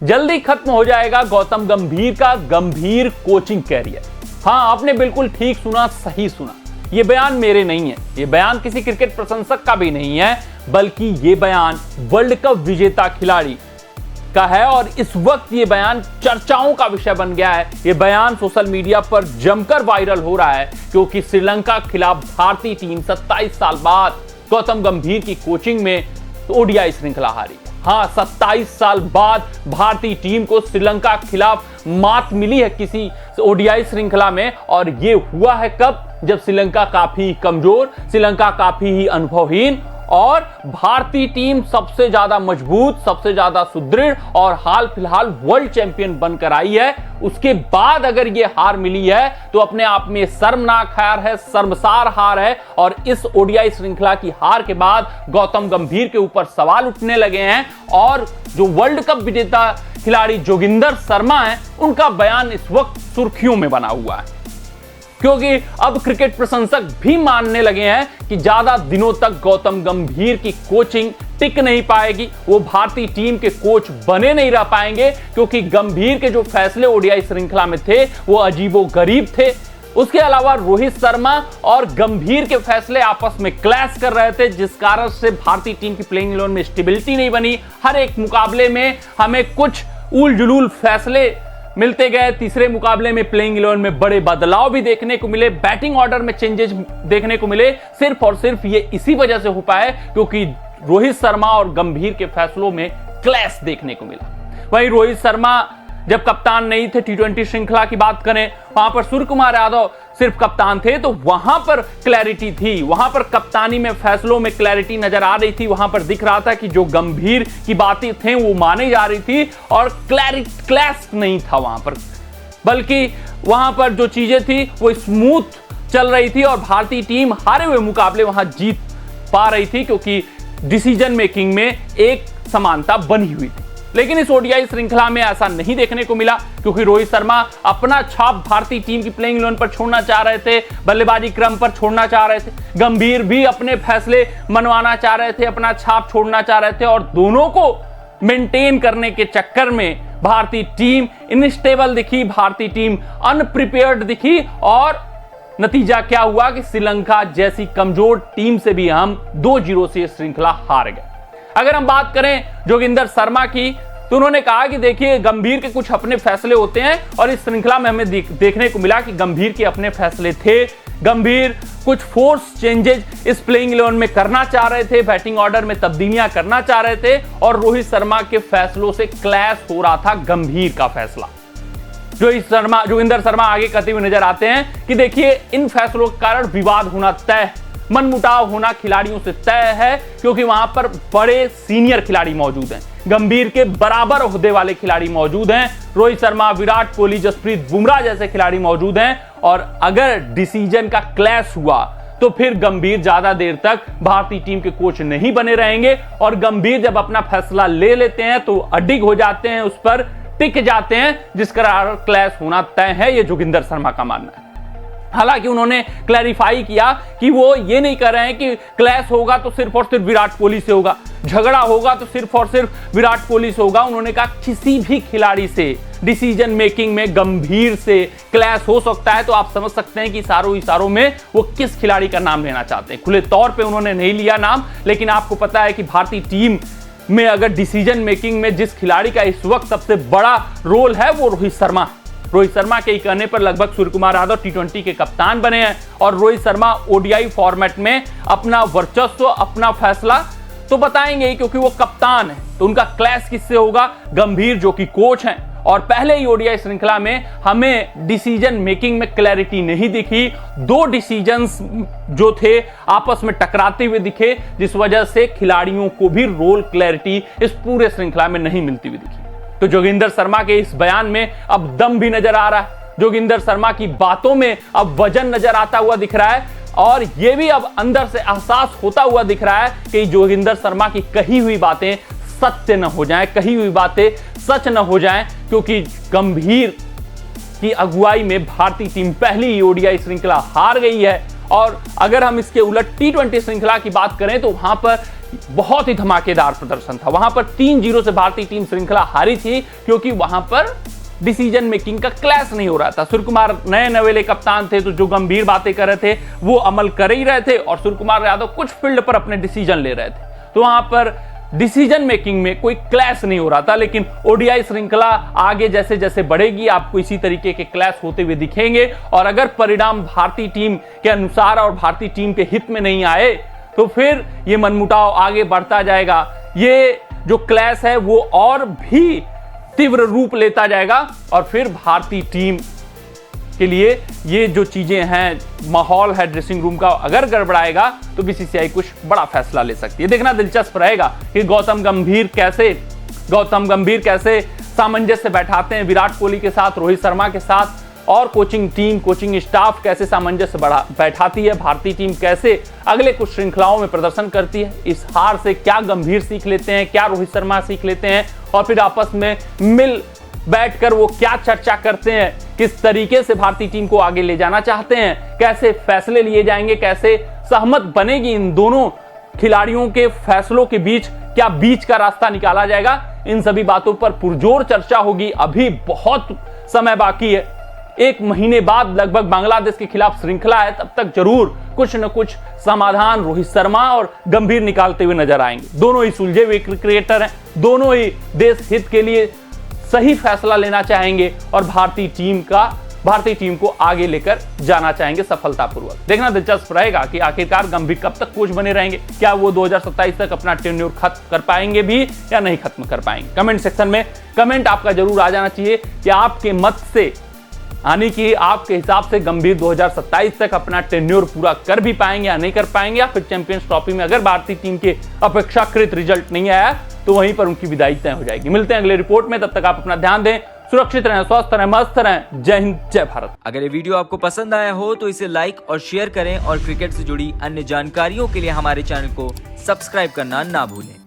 जल्दी खत्म हो जाएगा गौतम गंभीर का गंभीर कोचिंग कैरियर। हां, आपने बिल्कुल ठीक सुना, सही सुना। ये बयान मेरे नहीं है, ये बयान किसी क्रिकेट प्रशंसक का भी नहीं है, बल्कि ये बयान वर्ल्ड कप विजेता खिलाड़ी का है और इस वक्त ये बयान चर्चाओं का विषय बन गया है। ये बयान सोशल मीडिया पर जमकर वायरल हो रहा है क्योंकि श्रीलंका के खिलाफ भारतीय टीम 27 साल बाद गौतम गंभीर की कोचिंग में ओडीआई श्रृंखला हारी। हाँ, 27 साल बाद भारतीय टीम को श्रीलंका के खिलाफ मात मिली है किसी ओडीआई श्रृंखला में, और ये हुआ है कब? जब श्रीलंका काफी कमजोर, श्रीलंका काफी ही अनुभवहीन और भारतीय टीम सबसे ज्यादा मजबूत, सबसे ज्यादा सुदृढ़ और हाल फिलहाल वर्ल्ड चैंपियन बनकर आई है। उसके बाद अगर ये हार मिली है तो अपने आप में शर्मनाक हार है, शर्मसार हार है। और इस ओडीआई श्रृंखला की हार के बाद गौतम गंभीर के ऊपर सवाल उठने लगे हैं और जो वर्ल्ड कप विजेता खिलाड़ी जोगिंदर शर्मा हैं, उनका बयान इस वक्त सुर्खियों में बना हुआ है क्योंकि अब क्रिकेट प्रशंसक भी मानने लगे हैं कि ज्यादा दिनों तक गौतम गंभीर की कोचिंग टिक नहीं पाएगी, वो भारतीय टीम के कोच बने नहीं रह पाएंगे क्योंकि गंभीर के जो फैसले ओडीआई श्रृंखला में थे वो अजीबोगरीब थे। उसके अलावा रोहित शर्मा और गंभीर के फैसले आपस में क्लैश कर रहे थे, जिस कारण से भारतीय टीम की प्लेइंग 11 में स्टेबिलिटी नहीं बनी। हर एक मुकाबले में हमें कुछ उल जुलूल फैसले मिलते गए, तीसरे मुकाबले में प्लेइंग 11 में बड़े बदलाव भी देखने को मिले, बैटिंग ऑर्डर में चेंजेस देखने को मिले। सिर्फ और सिर्फ ये इसी वजह से हो पाए क्योंकि रोहित शर्मा और गंभीर के फैसलों में क्लैश देखने को मिला। वहीं रोहित शर्मा जब कप्तान नहीं थे, टी20 श्रृंखला की बात करें, वहां पर सूर्य कुमार यादव सिर्फ कप्तान थे, तो वहां पर क्लैरिटी थी, वहां पर कप्तानी में फैसलों में क्लैरिटी नजर आ रही थी। वहां पर दिख रहा था कि जो गंभीर की बातें थे वो मानी जा रही थी और क्लैश नहीं था वहां पर, बल्कि वहां पर जो चीजें थी वो स्मूथ चल रही थी और भारतीय टीम हारे हुए मुकाबले वहां जीत पा रही थी क्योंकि डिसीजन मेकिंग में एक समानता बनी हुई थी। लेकिन इस ओडीआई श्रृंखला में ऐसा नहीं देखने को मिला क्योंकि रोहित शर्मा अपना छाप भारतीय टीम की प्लेइंग 11 पर छोड़ना चाह रहे थे, बल्लेबाजी क्रम पर छोड़ना चाह रहे थे। गंभीर भी अपने फैसले मनवाना चाह रहे थे, अपना छाप छोड़ना चाह रहे थे और दोनों को मेंटेन करने के चक्कर में भारतीय टीम इनस्टेबल दिखी, भारतीय टीम अनप्रिपेयर्ड दिखी और नतीजा क्या हुआ कि श्रीलंका जैसी कमजोर टीम से भी हम 2-0 से श्रृंखला हार गए। अगर हम बात करें जोगिंदर शर्मा की, तो उन्होंने कहा कि देखिए गंभीर के कुछ अपने फैसले होते हैं और इस श्रृंखला में हमें देखने को मिला कि गंभीर के अपने फैसले थे। गंभीर कुछ फोर्स चेंजेस इस प्लेइंग 11 में करना चाह रहे थे, बैटिंग ऑर्डर में तब्दीलियां करना चाह रहे थे और रोहित शर्मा के फैसलों से क्लैश हो रहा था गंभीर का फैसला। जोगिंदर शर्मा आगे कहते हुए नजर आते हैं कि देखिए इन फैसलों के कारण विवाद होना तय, मनमुटाव होना खिलाड़ियों से तय है क्योंकि वहां पर बड़े सीनियर खिलाड़ी मौजूद हैं, गंभीर के बराबर ओहदे वाले खिलाड़ी मौजूद हैं, रोहित शर्मा, विराट कोहली, जसप्रीत बुमराह जैसे खिलाड़ी मौजूद हैं और अगर डिसीजन का क्लैश हुआ तो फिर गंभीर ज्यादा देर तक भारतीय टीम के कोच नहीं बने रहेंगे और गंभीर जब अपना फैसला ले लेते हैं तो अडिग हो जाते हैं, उस पर टिक जाते हैं, जिस कारण क्लैश होना तय है, ये जोगिंदर शर्मा का मानना है। हालांकि उन्होंने क्लैरिफाई किया कि वो ये नहीं कर रहे हैं कि क्लैश होगा तो सिर्फ और सिर्फ विराट कोहली से होगा, झगड़ा होगा तो सिर्फ और सिर्फ विराट कोहली से होगा। उन्होंने कहा किसी भी खिलाड़ी से डिसीजन मेकिंग में गंभीर से क्लैश हो सकता है, तो आप समझ सकते हैं कि इशारों में वो किस खिलाड़ी का नाम लेना चाहते हैं। खुले तौर पे उन्होंने नहीं लिया नाम, लेकिन आपको पता है कि भारतीय टीम में अगर डिसीजन मेकिंग में जिस खिलाड़ी का इस वक्त सबसे बड़ा रोल है वो रोहित शर्मा है। रोहित शर्मा के कहने पर लगभग सूर्य कुमार यादव टी20 के कप्तान बने हैं और रोहित शर्मा ओडीआई फॉर्मेट में अपना वर्चस्व, अपना फैसला तो बताएंगे ही क्योंकि वो कप्तान है। तो उनका क्लैश किससे होगा? गंभीर जो कि कोच हैं और पहले ही ओडीआई श्रृंखला में हमें डिसीजन मेकिंग में क्लैरिटी नहीं दिखी, 2 डिसीजंस जो थे आपस में टकराते हुए दिखे, जिस वजह से खिलाड़ियों को भी रोल क्लैरिटी इस पूरे श्रृंखला में नहीं मिलती हुई दिखी। तो जोगिंदर शर्मा के इस बयान में अब दम भी नजर आ रहा है, जोगिंदर शर्मा की बातों में अब वजन नजर आता हुआ दिख रहा है और यह भी अब अंदर से एहसास होता हुआ दिख रहा है कि जोगिंदर शर्मा की कही हुई बातें सत्य न हो जाएं, कही हुई बातें सच न हो जाएं, क्योंकि गंभीर की अगुवाई में भारतीय टीम पहली ही ओडीआई श्रृंखला हार गई है। और अगर हम इसके उलट टी20 श्रृंखला की बात करें तो वहां पर की, बहुत ही धमाकेदार प्रदर्शन था। वहां पर 3-0 से भारतीय टीम श्रृंखला हारी थी, क्योंकि वहां पर डिसीजन मेकिंग का क्लैश नहीं हो रहा था। सूर्य कुमार नए नवेले कप्तान थे, तो जो गंभीर बातें कर रहे थे वो अमल कर ही रहे थे, और सूर्य कुमार यादव कुछ फील्ड पर अपने डिसीजन ले रहे थे, तो वहां पर डिसीजन मेकिंग में कोई क्लैश नहीं हो रहा था। लेकिन ओडीआई श्रृंखला आगे जैसे जैसे बढ़ेगी, आपको इसी तरीके के क्लैश होते हुए दिखेंगे, और अगर परिणाम भारतीय टीम के अनुसार और भारतीय टीम के हित में नहीं आए, तो फिर ये मनमुटाव आगे बढ़ता जाएगा। ये जो क्लैश है वो और भी तीव्र रूप लेता जाएगा, और फिर भारतीय टीम के लिए ये जो चीजें हैं, माहौल है ड्रेसिंग रूम का, अगर गड़बड़ाएगा तो बीसीसीआई कुछ बड़ा फैसला ले सकती है। देखना दिलचस्प रहेगा कि गौतम गंभीर कैसे सामंजस्य बैठाते हैं विराट कोहली के साथ, रोहित शर्मा के साथ, और कोचिंग स्टाफ कैसे सामंजस्य बैठाती है, भारतीय टीम कैसे अगले कुछ श्रृंखलाओं में प्रदर्शन करती है। इस हार से क्या गंभीर सीख लेते हैं, क्या रोहित शर्मा सीख लेते हैं, और फिर आपस में मिल बैठकर वो क्या चर्चा करते हैं, किस तरीके से भारतीय टीम को आगे ले जाना चाहते हैं, कैसे फैसले लिए जाएंगे, कैसे सहमत बनेगी इन दोनों खिलाड़ियों के फैसलों के बीच, क्या बीच का रास्ता निकाला जाएगा, इन सभी बातों पर पुरजोर चर्चा होगी। अभी बहुत समय बाकी है, 1 महीने बाद लगभग बांग्लादेश के खिलाफ श्रृंखला है, तब तक जरूर कुछ न कुछ समाधान रोहित शर्मा और गंभीर निकालते हुए नजर आएंगे। दोनों ही सुलझे हुए क्रिकेटर हैं, दोनों ही देश हित के लिए सही फैसला लेना चाहेंगे, और भारतीय टीम को आगे लेकर जाना चाहेंगे सफलतापूर्वक। देखना दिलचस्प रहेगा कि आखिरकार गंभीर कब तक कोच बने रहेंगे, क्या वो 2027 तक अपना टेन्योर खत्म कर पाएंगे भी या नहीं खत्म कर पाएंगे। कमेंट सेक्शन में कमेंट आपका जरूर आ जाना चाहिए कि आपके मत से, यानी कि आपके हिसाब से गंभीर 2027 तक अपना टेन्योर पूरा कर भी पाएंगे या नहीं कर पाएंगे, या फिर चैंपियंस ट्रॉफी में अगर भारतीय टीम के अपेक्षाकृत रिजल्ट नहीं आया तो वहीं पर उनकी विदाई तय हो जाएगी। मिलते हैं अगले रिपोर्ट में, तब तक आप अपना ध्यान दें, सुरक्षित रहें, स्वस्थ रहें, मस्त रहें। जय हिंद, जय भारत। अगर ये वीडियो आपको पसंद आया हो तो इसे लाइक और शेयर करें, और क्रिकेट से जुड़ी अन्य जानकारियों के लिए हमारे चैनल को सब्सक्राइब करना ना भूलें।